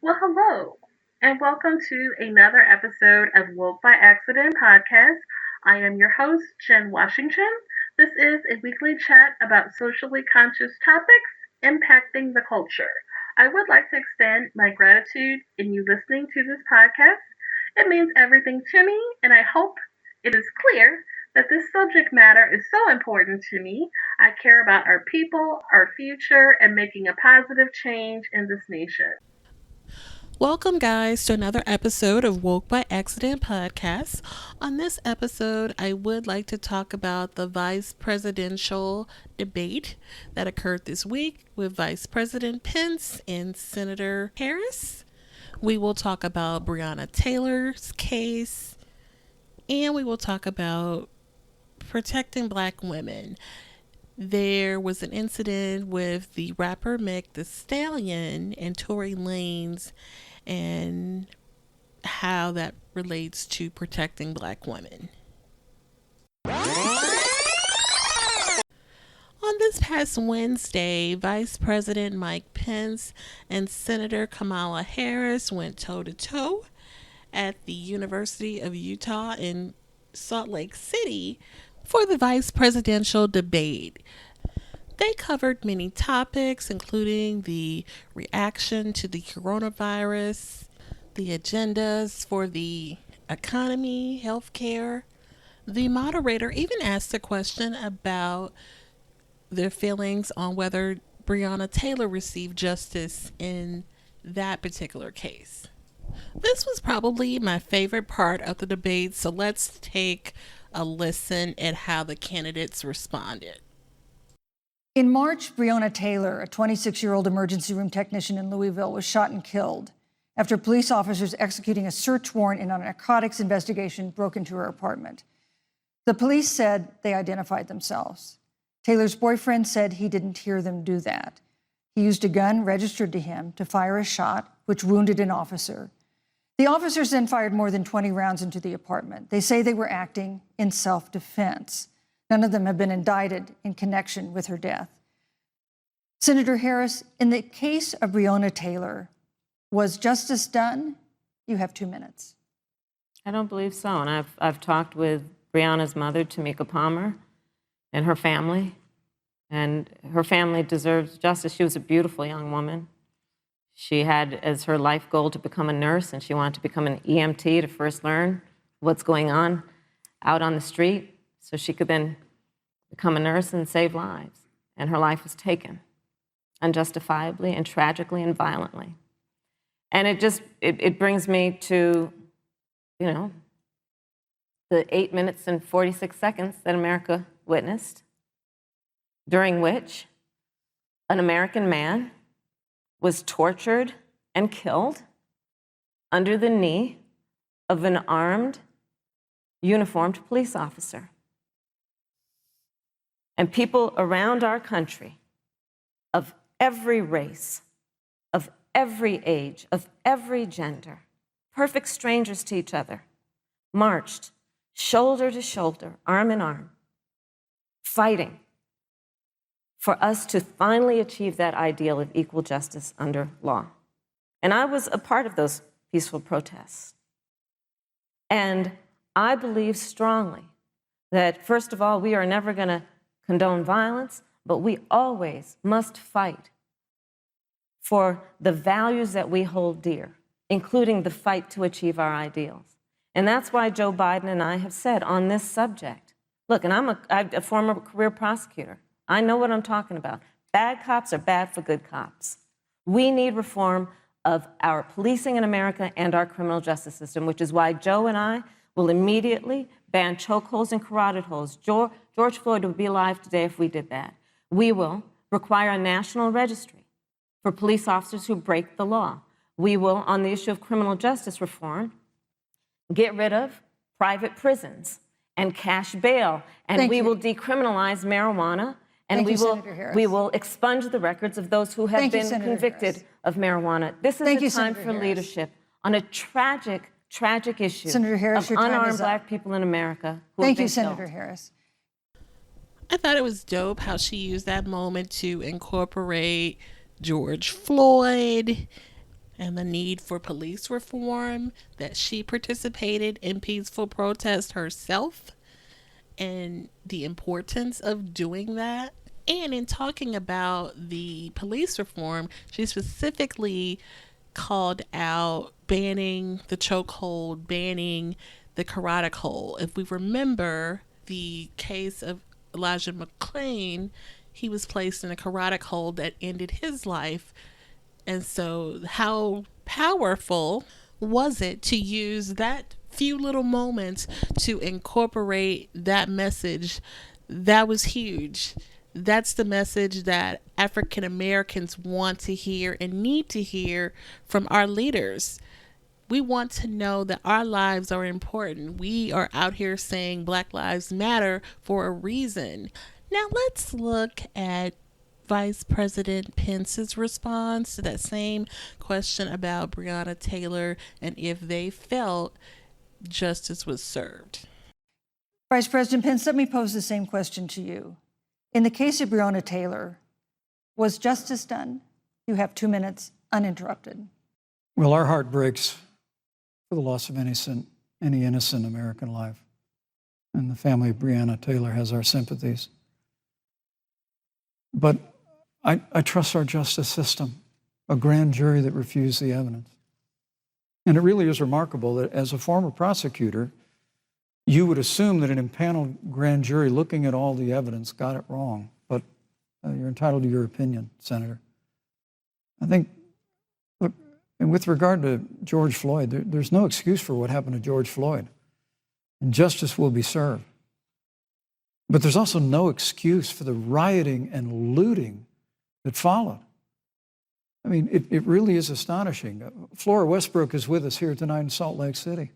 Well, hello, and welcome to another episode of Woke by Accident podcast. I am your host, Jenn Washington. This is a weekly chat about socially conscious topics impacting the culture. I would like to extend my gratitude in you listening to this podcast. It means everything to me, and I hope it is clear that this subject matter is so important to me. I care about our people, our future, and making a positive change in this nation. Welcome, guys, to another episode of Woke by Accident podcast. On this episode, I would like to talk about the vice presidential debate that occurred this week with Vice President Pence and Senator Harris. We will talk about Breonna Taylor's case, and we will talk about protecting Black women. There was an incident with the rapper Megan Thee Stallion and Tory Lanez and how that relates to protecting Black women. On this past Wednesday, Vice President Mike Pence and Senator Kamala Harris went toe-to-toe at the University of Utah in Salt Lake City for the vice presidential debate. They covered many topics, including the reaction to the coronavirus, the agendas for the economy, healthcare. The moderator even asked a question about their feelings on whether Breonna Taylor received justice in that particular case. This was probably my favorite part of the debate, so let's take a listen at how the candidates responded. In March, Breonna Taylor, a 26-year-old emergency room technician in Louisville, was shot and killed after police officers executing a search warrant in a narcotics investigation broke into her apartment. The police said they identified themselves. Taylor's boyfriend said he didn't hear them do that. He used a gun registered to him to fire a shot, which wounded an officer. The officers then fired more than 20 rounds into the apartment. They say they were acting in self-defense. None of them have been indicted in connection with her death. Senator Harris, in the case of Breonna Taylor, was justice done? You have 2 minutes. I don't believe so. And I've talked with Breonna's mother, Tamika Palmer, and her family. And her family deserves justice. She was a beautiful young woman. She had as her life goal to become a nurse, and she wanted to become an EMT to first learn what's going on out on the street, so she could then become a nurse and save lives. And her life was taken unjustifiably and tragically and violently. And it brings me to, the 8 minutes and 46 seconds that America witnessed, during which an American man was tortured and killed under the knee of an armed, uniformed police officer. And people around our country of every race, of every age, of every gender, perfect strangers to each other, marched shoulder to shoulder, arm in arm, fighting for us to finally achieve that ideal of equal justice under law. And I was a part of those peaceful protests. And I believe strongly that, first of all, we are never going to condone violence, but we always must fight for the values that we hold dear, including the fight to achieve our ideals. And that's why Joe Biden and I have said on this subject, look, and I'm a former career prosecutor. I know what I'm talking about. Bad cops are bad for good cops. We need reform of our policing in America and our criminal justice system, which is why Joe and I will immediately ban chokeholds and carotid holds. George Floyd would be alive today if we did that. We will require a national registry for police officers who break the law. We will, on the issue of criminal justice reform, get rid of private prisons and cash bail, and we will decriminalize marijuana, and we will expunge the records of those who have been convicted of marijuana. This is a time for leadership on a tragic issue of unarmed Black people in America who have been killed. Thank you, Senator Harris. I thought it was dope how she used that moment to incorporate George Floyd and the need for police reform, that she participated in peaceful protest herself, and the importance of doing that. And in talking about the police reform, she specifically called out banning the chokehold, banning the carotid hold. If we remember the case of Elijah McClain, he was placed in a carotid hold that ended his life. And so, how powerful was it to use that few little moments to incorporate that message? That was huge. That's the message that African Americans want to hear and need to hear from our leaders. We want to know that our lives are important. We are out here saying Black Lives Matter for a reason. Now let's look at Vice President Pence's response to that same question about Breonna Taylor and if they felt justice was served. Vice President Pence, let me pose the same question to you. In the case of Breonna Taylor, was justice done? You have 2 minutes, uninterrupted. Well, our heart breaks for the loss of any innocent American life. And the family of Breonna Taylor has our sympathies. But I trust our justice system, a grand jury that refused the evidence. And it really is remarkable that as a former prosecutor, you would assume that an impaneled grand jury looking at all the evidence got it wrong. But you're entitled to your opinion, Senator. I think, look, and with regard to George Floyd, there's no excuse for what happened to George Floyd. And justice will be served. But there's also no excuse for the rioting and looting that followed. I mean, it really is astonishing. Flora Westbrook is with us here tonight in Salt Lake City.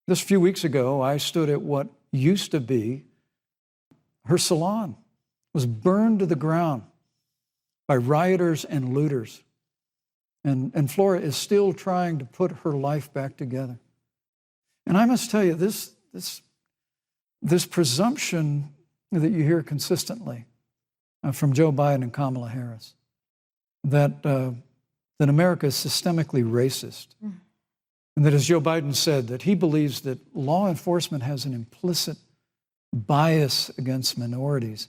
Just a few weeks ago, I stood at what used to be her salon. It was burned to the ground by rioters and looters. And Flora is still trying to put her life back together. And I must tell you, this presumption that you hear consistently from Joe Biden and Kamala Harris, that America is systemically racist. And that, as Joe Biden said, that he believes that law enforcement has an implicit bias against minorities,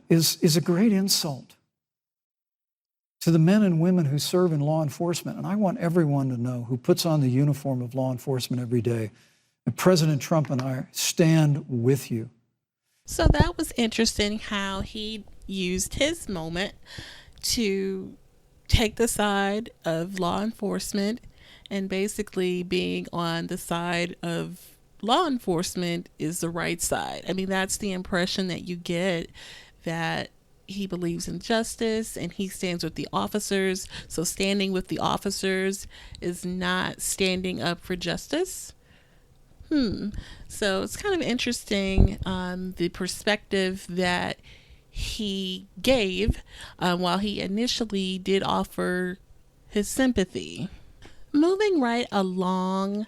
is a great insult to the men and women who serve in law enforcement. And I want everyone to know who puts on the uniform of law enforcement every day that President Trump and I stand with you. So that was interesting how he used his moment to take the side of law enforcement, and basically being on the side of law enforcement is the right side. I mean, that's the impression that you get, that he believes in justice and he stands with the officers. So standing with the officers is not standing up for justice. So it's kind of interesting, the perspective that he gave while he initially did offer his sympathy. Moving right along,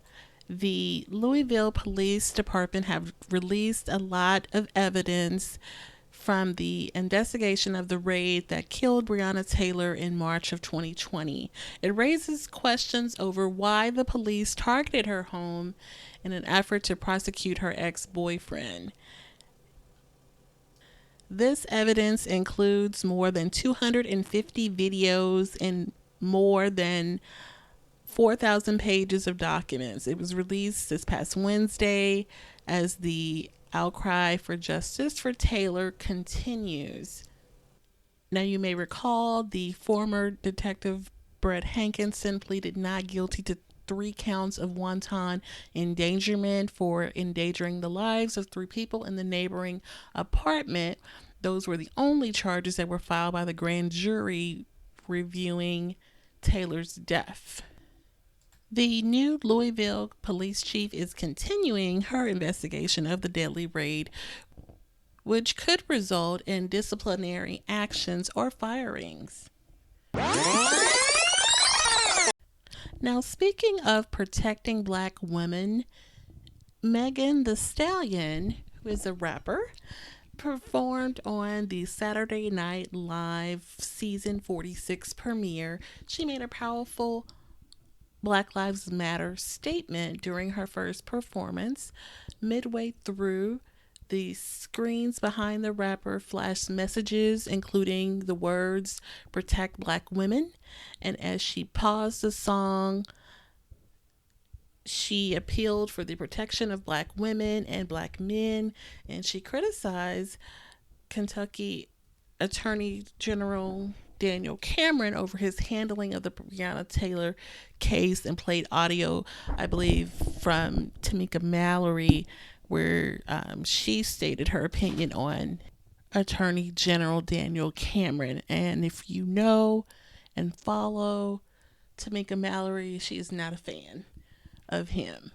the Louisville Police Department have released a lot of evidence from the investigation of the raid that killed Breonna Taylor in March of 2020. It raises questions over why the police targeted her home in an effort to prosecute her ex-boyfriend. This evidence includes more than 250 videos and more than 4,000 pages of documents. It was released this past Wednesday as the outcry for justice for Taylor continues. Now, you may recall the former detective Brett Hankinson pleaded not guilty to 3 counts of wanton endangerment for endangering the lives of 3 people in the neighboring apartment. Those were the only charges that were filed by the grand jury reviewing Taylor's death. The new Louisville police chief is continuing her investigation of the deadly raid, which could result in disciplinary actions or firings. Now, speaking of protecting Black women, Megan Thee Stallion, who is a rapper, performed on the Saturday Night Live season 46 premiere. She made a powerful Black Lives Matter statement during her first performance. Midway through, the screens behind the rapper flashed messages, including the words, "Protect Black Women." And as she paused the song, she appealed for the protection of Black women and Black men. And she criticized Kentucky Attorney General Daniel Cameron over his handling of the Breonna Taylor case, and played audio, I believe, from Tamika Mallory, where she stated her opinion on Attorney General Daniel Cameron. And if you know and follow Tamika Mallory, she is not a fan of him.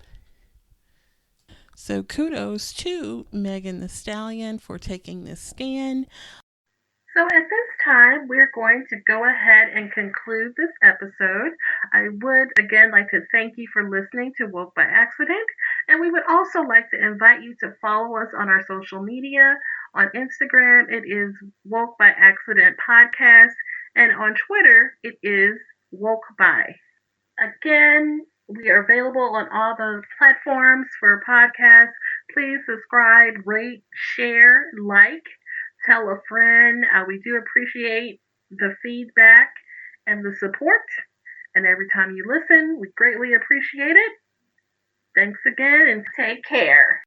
So kudos to Megan Thee Stallion for taking this stand. So at this time, we're going to go ahead and conclude this episode. I would again like to thank you for listening to Woke by Accident, and we would also like to invite you to follow us on our social media. On Instagram, it is Woke by Accident Podcast, and on Twitter, it is Woke by. Again, we are available on all the platforms for podcasts. Please subscribe, rate, share, like, tell a friend. We do appreciate the feedback and the support. And every time you listen, we greatly appreciate it. Thanks again and take care.